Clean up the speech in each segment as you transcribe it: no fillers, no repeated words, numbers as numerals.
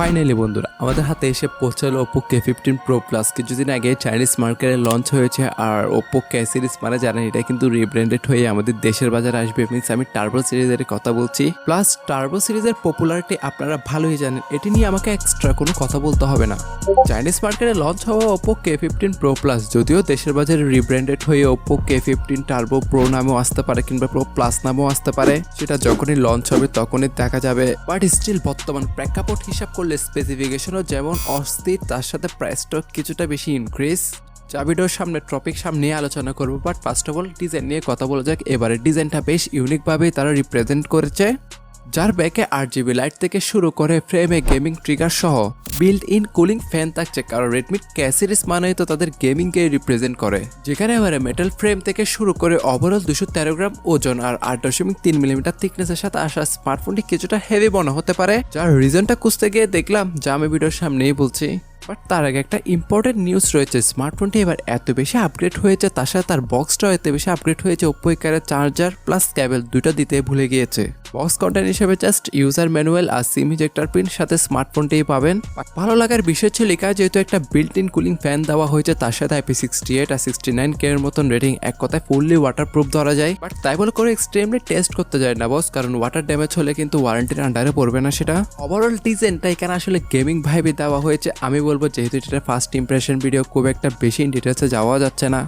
Finally বন্ধুরা আমাদের হাতে এসে পৌঁছালো ওপো K15 Pro Plus। কিছুদিন আগে চাইনিজ মার্কেটে লঞ্চ হয়েছে। আর ওপো K সিরিজ মানে জানেন এটা কিন্তু রিব্র্যান্ডেড হয়ে আমাদের দেশের বাজারে আসবে। মিনস আমি টার্বো সিরিজের কথা বলছি। প্লাস টার্বো সিরিজের পপুলারিটি আপনারা ভালোই জানেন, এটি নিয়ে আমাকে এক্সট্রা কোনো কথা বলতে হবে না। চাইনিজ মার্কেটে লঞ্চ হওয়া ওপো K15 Pro Plus যদিও দেশের বাজারে রিব্র্যান্ডেড হয়ে ওপো K15 টার্বো প্রো নামেও আসতে পারে কিংবা প্রো প্লাস নামেও আসতে পারে, সেটা যখনই লঞ্চ হবে তখনই দেখা যাবে। বাট স্টিল বর্তমান প্রেক্ষাপট হিসাব করলে স্পেসিফিকেশনও যেমন অস্থির, তার সাথে প্রাইসটাও কিছুটা বেশি ইনক্রিজ। ভিডিওর সামনে টপিক সামনে আলোচনা করবো, but first of all design নিয়ে কথা বলা যাক। এবারে ডিজাইনটা বেশ ইউনিকভাবেই তারা রিপ্রেজেন্ট করেছে, যার ব্যাকে RGB লাইট থেকে শুরু করে ফ্রেমে গেমিং ট্রিগার সহ বিল্ট ইন কুলিং ফ্যান থাকছে। কারণ রেডমি K সিরিজ মানেই তো তাদের গেমিংকে রিপ্রেজেন্ট করে, যেখানে এবারে মেটাল ফ্রেম থেকে শুরু করে ওভারঅল 213 গ্রাম ওজন আর 8.3 মিলিমিটার থিকনেসের সাথে আসা স্মার্টফোনটি কিছুটা হেভি মনে হতে পারে, যার রিজনটা খুঁজতে গিয়ে দেখলাম যা আমি ভিডিওর সামনেই বলছি। বাট তার আগে একটা ইম্পর্টেন্ট নিউজ রয়েছে। স্মার্টফোনটি এবার এত বেশি আপগ্রেড হয়েছে, তার সাথে তার বক্সটাও এত বেশি আপগ্রেড হয়েছে। ওপো এখানে চার্জার প্লাস কেবল দুটো দিতে ভুলে গিয়েছে। বক্স কন্টেন্ট হিসেবে জাস্ট ইউজার ম্যানুয়াল আর সিম ইজেক্টর পিন সাথে স্মার্টফোনটিই পাবেন। ভালো লাগার বিষয় ছিল লেখা যেহেতু একটা বিল্ট ইন কুলিং ফ্যান দেওয়া হয়েছে, তার সাথে IP68 আর 69K এর মতন রেটিং। এক কথায় ফুললি ওয়াটার প্রুফ ধরা যায়। বাট তাই বলে করে এক্সট্রিমলি টেস্ট করতে যায় না বস, কারণ ওয়াটার ড্যামেজ হলে কিন্তু ওয়ারেন্টির আন্ডারে পড়বে না সেটা। ওভারঅল ডিজাইনটা এখানে আসলে গেমিং ভাইবে দেওয়া হয়েছে। আমি বলবো যেহেতু এটা ফার্স্ট ইমপ্রেশন ভিডিও, খুব একটা বেশি ইন ডিটেলসে যাওয়া যাচ্ছে না।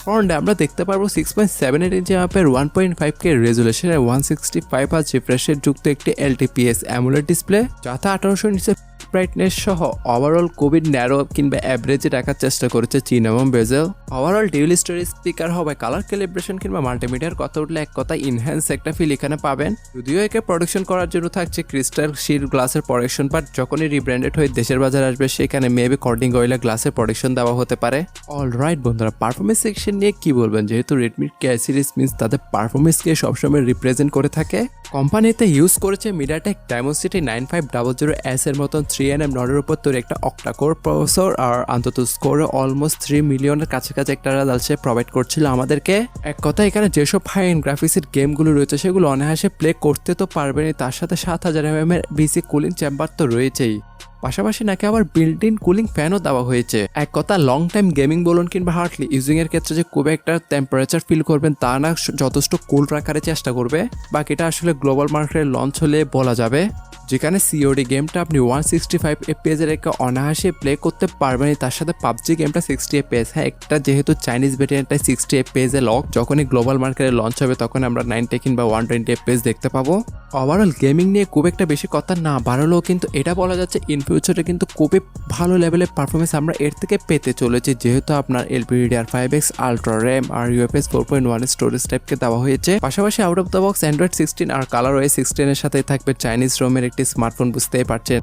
ফ্রন্টে আমরা দেখতে পারবো 6.78 ইঞ্চি মাপের 1.5K রেজুলেশনের 165 হার্জ রিফ্রেশ রেট যুক্ত একটি LTPS অ্যামোলেড ডিসপ্লে, যাতে 1800 নিচে ব্রাইটনেস সহ ওভারঅল কোভিড ন্যারো কিংবা অ্যাভারেজে রাখার চেষ্টা করেছে চীন এবং বেজেল। ওভারঅল ডিউল স্টোরেজ স্পিকার হবে, কালার ক্যালিব্রেশন কিংবা মাল্টিমিডিয়ার কথা উঠলে এক কথা ইনহ্যান্স একটা ফিল এখানে পাবেন। যদিও একে প্রোডাকশন করার জন্য থাকছে ক্রিস্টাল শির গ্লাসের প্রোডাকশন, বাট যখনই রিব্র্যান্ডেড হয়ে দেশের বাজারে আসবে সেখানে মেবি কর্ডিং অয়েলে গ্লাসের প্রোডাকশন দেওয়া হতে পারে। অলরাইট বন্ধুরা, পারফরমেন্স সেকশন নিয়ে কি বলবেন? যেহেতু রেডমি K সিরিজ মিন্স তাদের পারফরমেন্সকে সবসময় রিপ্রেজেন্ট করে থাকে। কোম্পানিতে ইউজ করেছে মিডিয়াটেক ডায়মন্ডসিটি 9500S এর মতন 3nm নডের উপর তৈরি একটা অক্টাকোর প্রসেসর, আর অন্তত স্কোরে অলমোস্ট 3 মিলিয়নের কাছাকাছি একটা রেজাল্ট সে প্রোভাইড করছিল আমাদেরকে। এক কথা এখানে যেসব হাই এন্ড গ্রাফিক্সের গেমগুলো রয়েছে সেগুলো অনায়াসে প্লে করতে তো পারবেনই, তার সাথে 7000 mAh এর বিসি কুলিং চেম্বার তো রয়েছেই। পাশাপাশি নাকি আবার বিল্ট ইন কুলিং ফ্যানও দেওয়া হয়েছে। এক কথা লং টাইম গেমিং বলুন কিংবা হার্ডলি ইউজিং এর ক্ষেত্রে যে খুব একটা টেম্পারেচার ফিল করবেন তা না, যথেষ্ট কুল রাখার চেষ্টা করবে। বাকিটা আসলে গ্লোবাল মার্কেটে লঞ্চ হলে বলা যাবে, যেখানে COD গেমটা আপনি 165 FPS এর একটা অনায়াসে প্লে করতে পারবেন। তার সাথে পাবজি গেমটা 60 FPS। হ্যাঁ, একটা যেহেতু চাইনিজ ভেরিয়েন্টটাই 60 FPS এ লক, যখনই গ্লোবাল মার্কেটে লঞ্চ হবে তখন আমরা 90 কিংবা 120 FPS দেখতে পাবো। ওভারঅল গেমিং নিয়ে খুব একটা বেশি কথা না বাড়লেও কিন্তু এটা বলা যাচ্ছে ইন ফিউচারে কিন্তু খুবই ভালো লেভেলের পারফরমেন্স আমরা এর থেকে পেতে চলেছি, যেহেতু আপনার LPDDR5X আলট্রা র্যাম আর UFS 4.1 স্টোরেজ টাইপকে দেওয়া হয়েছে। পাশাপাশি out of the box Android 16 আর ColorOS 16 এর সাথে থাকবে চাইনিজ রোমের একটি স্মার্টফোন, বুঝতেই পারছেন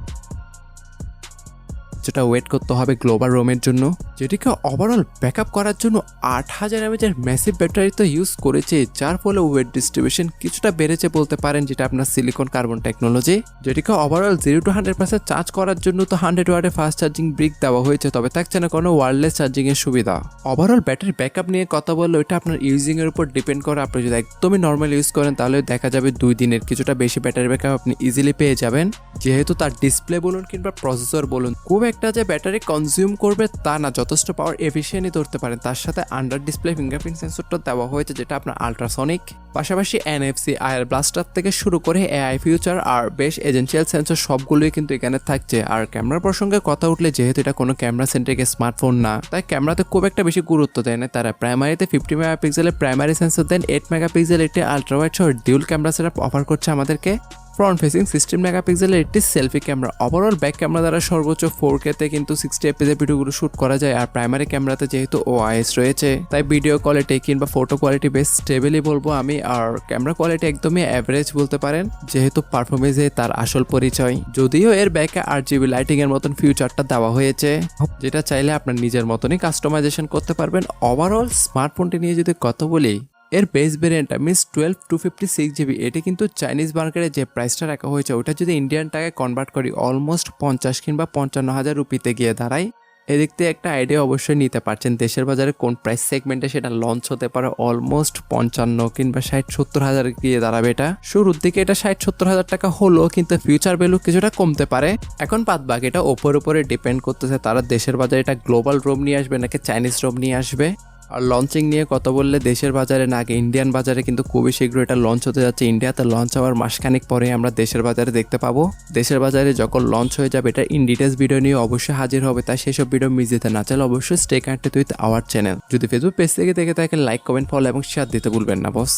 যেটা ওয়েট করতে হবে গ্লোবাল রোমের জন্য, যেটিকে ওভারঅল ব্যাকআপ করার জন্য 8000 mAh এর ম্যাসিভ ব্যাটারি তো ইউজ করেছে, যার ফলে ওয়েট ডিস্ট্রিবিউশন কিছুটা বেড়েছে বলতে পারেন, যেটা আপনার সিলিকন কার্বন টেকনোলজি। যেটিকে ওভারঅল 0 to 100% চার্জ করার জন্য তো 100 ওয়াটের ফাস্ট চার্জিং ব্রিক দেওয়া হয়েছে, তবে থাকছে না কোনো ওয়্যারলেস চার্জিং এর সুবিধা। ওভারঅল ব্যাটারি ব্যাকআপ নিয়ে কথা বললে ওইটা আপনার ইউজিং এর উপর ডিপেন্ড করে। আপনি যদি একদমই নর্মাল ইউজ করেন তাহলে দেখা যাবে 2 দিনের কিছুটা বেশি ব্যাটারি ব্যাকআপ আপনি ইজিলি পেয়ে যাবেন, যেহেতু তার ডিসপ্লে বলুন কিংবা প্রসেসর বলুন খুব একটা যে ব্যাটারি কনজিউম করবে তা না, যথেষ্ট পাওয়ার এফিসিয়েন্টই ধরতে পারেন। তার সাথে আন্ডার ডিসপ্লে ফিঙ্গারপ্রিন্ট সেন্সরটা দেওয়া হয়েছে, যেটা আপনার আল্ট্রাসনিক। পাশাপাশি NFC আয়ার ব্লাস্টার থেকে শুরু করে AI ফিউচার আর বেশ এজেন্সিয়াল সেন্সর সবগুলোই কিন্তু এখানে থাকছে। আর ক্যামেরার প্রসঙ্গে কথা উঠলে যেহেতু এটা কোনো ক্যামেরা সেন্ট্রিক স্মার্টফোন না, তাই ক্যামেরাতে খুব একটা বেশি গুরুত্ব দেয় না তারা। প্রাইমারিতে 50 মেগাপিক্সেলের প্রাইমারি সেন্সর দেন, 8 মেগাপিক্সেল একটি আলট্রা ওয়াইড সহ ডিউল ক্যামেরা সেটআপ অফার করছে আমাদেরকে। ফ্রন্ট ফেসিং 16 মেগাপিক্সেলের একটি selfie camera. Overall back camera দ্বারা সর্বোচ্চ 4K তে কিন্তু 60 FPS এর ভিডিওগুলো শুট করা যায়। আর প্রাইমারি ক্যামেরাতে যেহেতু OIS রয়েছে তাই ভিডিও কোয়ালিটি কিংবা ফটো কোয়ালিটি বেশ স্টেবলই বলবো আমি। আর ক্যামেরা কোয়ালিটি একদমই অ্যাভারেজ বলতে পারেন, যেহেতু পারফরমেন্সে তার আসল পরিচয়। যদিও এর ব্যাকে RGB লাইটিং এর মতন ফিউচারটা দেওয়া হয়েছে, যেটা চাইলে আপনার নিজের মতনই কাস্টমাইজেশন করতে পারবেন। ওভারঅল স্মার্টফোনটি নিয়ে যদি কথা বলি, এর বেস ভেরিয়েন্টটা মিনস 12256GB, এটি কিন্তু চাইনিজ মার্কেটে যে প্রাইসটা রাখা হয়েছে ওটা যদি ইন্ডিয়ান টাকায় কনভার্ট করি অলমোস্ট 50 কিংবা 55,000 রুপিতে গিয়ে দাঁড়ায়। এদিক থেকে একটা আইডিয়া অবশ্যই নিতে পারছেন দেশের বাজারে কোন প্রাইস সেগমেন্টে সেটা লঞ্চ হতে পারে। অলমোস্ট 55 কিংবা 60-70 হাজার গিয়ে দাঁড়াবে। এটা শুরুর দিকে এটা 60-70 হাজার টাকা হলো, কিন্তু ফিউচার ভ্যালু কিছুটা কমতে পারে। এখন বাদ এটা ওপর উপরে ডিপেন্ড করতেছে তারা দেশের বাজারে এটা গ্লোবাল রোম নিয়ে আসবে নাকি চাইনিজ রোম নিয়ে আসবে। আর লঞ্চিং নিয়ে কথা বললে দেশের বাজারে না, আগে ইন্ডিয়ান বাজারে কিন্তু খুবই শীঘ্র এটা লঞ্চ হতে যাচ্ছে। ইন্ডিয়াতে লঞ্চ হওয়ার মাসখানেক পরে আমরা দেশের বাজারে দেখতে পাবো। দেশের বাজারে যখন লঞ্চ হয়ে যাবে এটা ইন ডিটেলস ভিডিও নিয়ে অবশ্যই হাজির হবে, তাই সেসব ভিডিও মিস দিতে না চাইলে অবশ্যই stay connected with our channel. যদি ফেসবুক পেজ থেকে দেখে থাকেন লাইক, কমেন্ট, ফলো এবং শেয়ার দিতে ভুলবেন না বস।